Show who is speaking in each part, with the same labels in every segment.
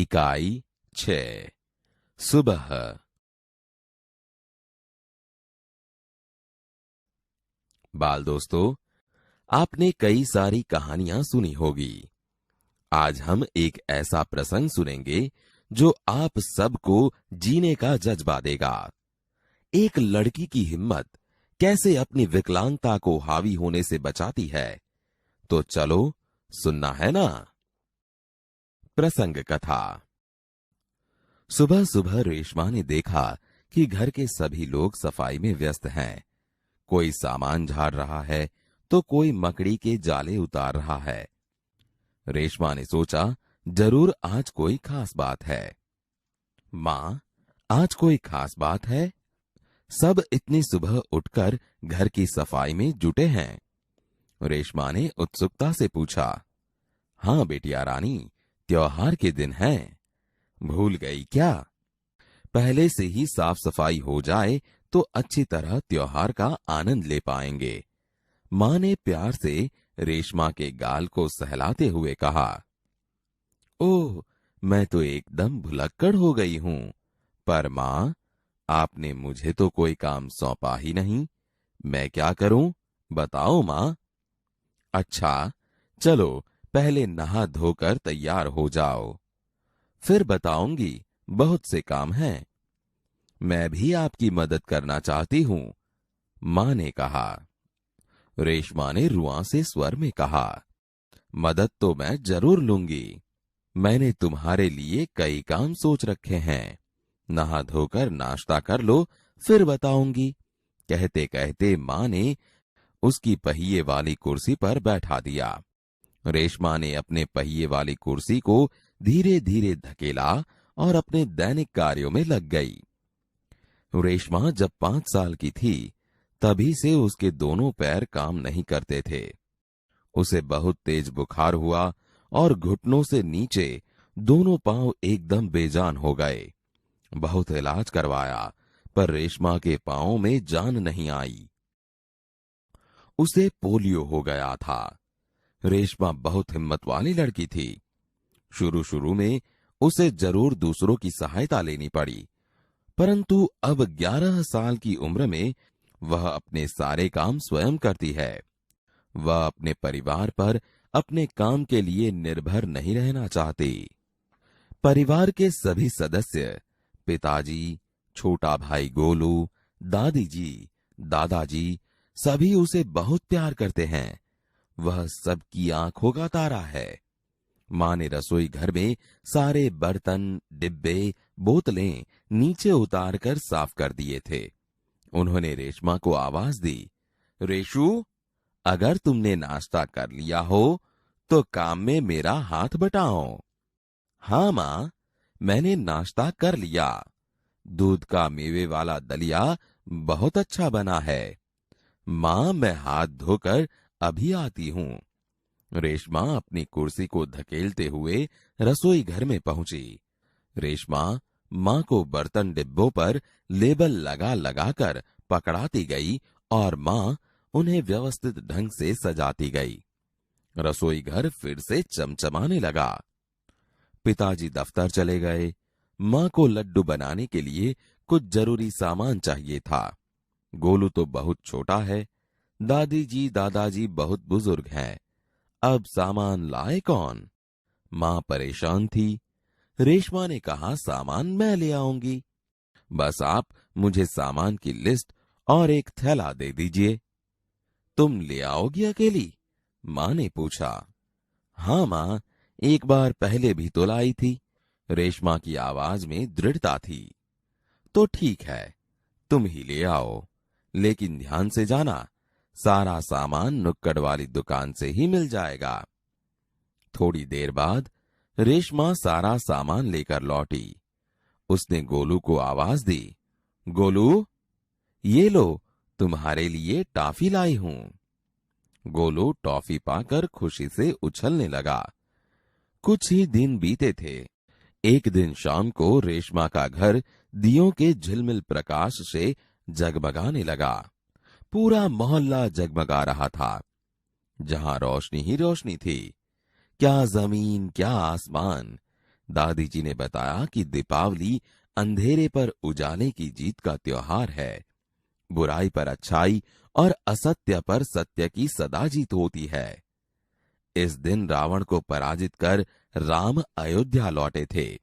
Speaker 1: इकाई 6 सुबह। बाल दोस्तों, आपने कई सारी कहानियां सुनी होगी। आज हम एक ऐसा प्रसंग सुनेंगे जो आप सबको जीने का जज्बा देगा। एक लड़की की हिम्मत कैसे अपनी विकलांगता को हावी होने से बचाती है। तो चलो सुनना है ना। प्रसंग कथा। सुबह सुबह रेशमा ने देखा कि घर के सभी लोग सफाई में व्यस्त हैं। कोई सामान झाड़ रहा है तो कोई मकड़ी के जाले उतार रहा है। रेशमा ने सोचा, जरूर आज कोई खास बात है। माँ, आज कोई खास बात है? सब इतनी सुबह उठकर घर की सफाई में जुटे हैं। रेशमा ने उत्सुकता से पूछा। हाँ बेटिया रानी, त्योहार के दिन हैं। भूल गई क्या? पहले से ही साफ सफाई हो जाए तो अच्छी तरह त्योहार का आनंद ले पाएंगे। माँ ने प्यार से रेशमा के गाल को सहलाते हुए कहा। ओह, मैं तो एकदम भुलक्कड़ हो गई हूं। पर माँ, आपने मुझे तो कोई काम सौंपा ही नहीं। मैं क्या करूं, बताओ माँ। अच्छा, चलो पहले नहा धोकर तैयार हो जाओ, फिर बताऊंगी। बहुत से काम हैं। मैं भी आपकी मदद करना चाहती हूं, माँ ने कहा। रेशमा ने रुआंसे स्वर में कहा, मदद तो मैं जरूर लूंगी। मैंने तुम्हारे लिए कई काम सोच रखे हैं। नहा धोकर नाश्ता कर लो, फिर बताऊंगी। कहते कहते माँ ने उसकी पहिए वाली कुर्सी पर बैठा दिया। रेशमा ने अपने पहिए वाली कुर्सी को धीरे धीरे धकेला और अपने दैनिक कार्यों में लग गई। रेशमा जब 5 साल की थी, तभी से उसके दोनों पैर काम नहीं करते थे। उसे बहुत तेज बुखार हुआ और घुटनों से नीचे दोनों पांव एकदम बेजान हो गए। बहुत इलाज करवाया, पर रेशमा के पांवों में जान नहीं आई। उसे पोलियो हो गया था। रेशमा बहुत हिम्मत वाली लड़की थी। शुरू शुरू में उसे जरूर दूसरों की सहायता लेनी पड़ी, परंतु अब 11 साल की उम्र में वह अपने सारे काम स्वयं करती है। वह अपने परिवार पर अपने काम के लिए निर्भर नहीं रहना चाहती। परिवार के सभी सदस्य, पिताजी, छोटा भाई गोलू, दादी जी, दादाजी, सभी उसे बहुत प्यार करते हैं। वह सबकी आंखों का तारा है। माँ ने रसोई घर में सारे बर्तन, डिब्बे, बोतलें नीचे उतारकर साफ कर दिए थे। उन्होंने रेशमा को आवाज दी, रेशु, अगर तुमने नाश्ता कर लिया हो तो काम में मेरा हाथ बटाओ। हाँ माँ, मैंने नाश्ता कर लिया। दूध का मेवे वाला दलिया बहुत अच्छा बना है। माँ, मैं हाथ धोकर अभी आती हूँ। रेशमा अपनी कुर्सी को धकेलते हुए रसोई घर में पहुंची। रेशमा माँ को बर्तन डिब्बों पर लेबल लगा लगाकर पकड़ाती गई और माँ उन्हें व्यवस्थित ढंग से सजाती गई। रसोई घर फिर से चमचमाने लगा। पिताजी दफ्तर चले गए। माँ को लड्डू बनाने के लिए कुछ जरूरी सामान चाहिए था। गोलू तो बहुत छोटा है। दादी जी, दादाजी बहुत बुजुर्ग हैं। अब सामान लाए कौन? माँ परेशान थी। रेशमा ने कहा, सामान मैं ले आऊंगी। बस आप मुझे सामान की लिस्ट और एक थैला दे दीजिए। तुम ले आओगी अकेली? माँ ने पूछा। हाँ माँ, एक बार पहले भी तो लाई थी। रेशमा की आवाज में दृढ़ता थी। तो ठीक है, तुम ही ले आओ, लेकिन ध्यान से जाना, सारा सामान नुक्कड़ वाली दुकान से ही मिल जाएगा। थोड़ी देर बाद रेशमा सारा सामान लेकर लौटी। उसने गोलू को आवाज दी, गोलू, ये लो, तुम्हारे लिए टॉफी लाई हूं। गोलू टॉफी पाकर खुशी से उछलने लगा। कुछ ही दिन बीते थे। एक दिन शाम को रेशमा का घर दियों के झिलमिल प्रकाश से जगमगाने लगा। पूरा मोहल्ला जगमगा रहा था। जहां रोशनी ही रोशनी थी। क्या जमीन, क्या आसमान। दादी जी ने बताया कि दीपावली अंधेरे पर उजाले की जीत का त्योहार है। बुराई पर अच्छाई और असत्य पर सत्य की सदा जीत होती है। इस दिन रावण को पराजित कर राम अयोध्या लौटे थे।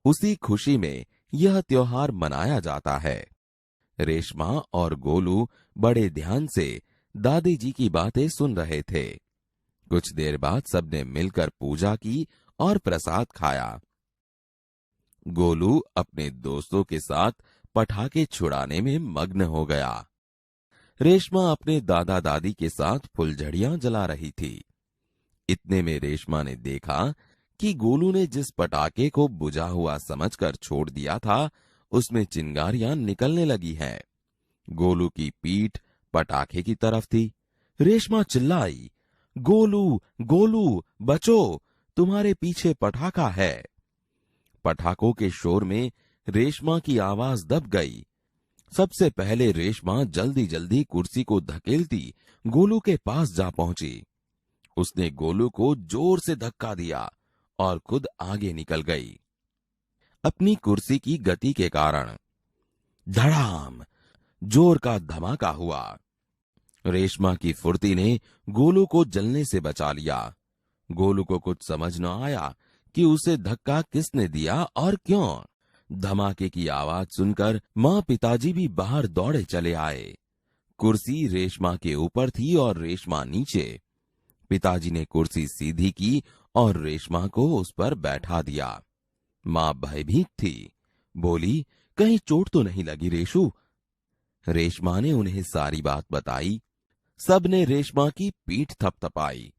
Speaker 1: उसी खुशी में यह त्योहार मनाया जाता है। रेशमा और गोलू बड़े ध्यान से दादी जी की बातें सुन रहे थे। कुछ देर बाद सबने मिलकर पूजा की और प्रसाद खाया। गोलू अपने दोस्तों के साथ पटाखे छुड़ाने में मग्न हो गया। रेशमा अपने दादा दादी के साथ फुलझड़ियां जला रही थी। इतने में रेशमा ने देखा कि गोलू ने जिस पटाखे को बुझा हुआ समझकर छोड़ दिया था, उसमें चिंगारियां निकलने लगी हैं। गोलू की पीठ पटाखे की तरफ थी। रेशमा चिल्लाई, गोलू गोलू बचो, तुम्हारे पीछे पटाखा है। पटाखों के शोर में रेशमा की आवाज दब गई। सबसे पहले रेशमा जल्दी जल्दी कुर्सी को धकेलती गोलू के पास जा पहुंची। उसने गोलू को जोर से धक्का दिया और खुद आगे निकल गई। अपनी कुर्सी की गति के कारण धड़ाम जोर का धमाका हुआ। रेशमा की फुर्ती ने गोलू को जलने से बचा लिया। गोलू को कुछ समझ न आया कि उसे धक्का किसने दिया और क्यों। धमाके की आवाज सुनकर माँ पिताजी भी बाहर दौड़े चले आए। कुर्सी रेशमा के ऊपर थी और रेशमा नीचे। पिताजी ने कुर्सी सीधी की और रेशमा को उस पर बैठा दिया। माँ भयभीत थी, बोली, कहीं चोट तो नहीं लगी रेशु? रेशमा ने उन्हें सारी बात बताई। सबने रेशमा की पीठ थपथपाई।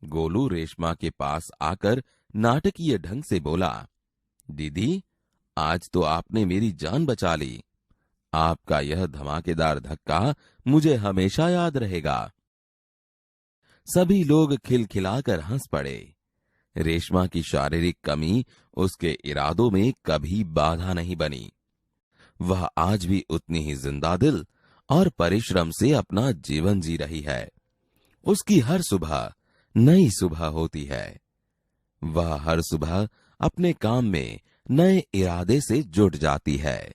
Speaker 1: गोलू रेशमा के पास आकर नाटकीय ढंग से बोला, दीदी, आज तो आपने मेरी जान बचा ली। आपका यह धमाकेदार धक्का मुझे हमेशा याद रहेगा। सभी लोग खिलखिलाकर हंस पड़े। रेशमा की शारीरिक कमी उसके इरादों में कभी बाधा नहीं बनी। वह आज भी उतनी ही जिंदा दिल और परिश्रम से अपना जीवन जी रही है। उसकी हर सुबह नई सुबह होती है। वह हर सुबह अपने काम में नए इरादे से जुट जाती है।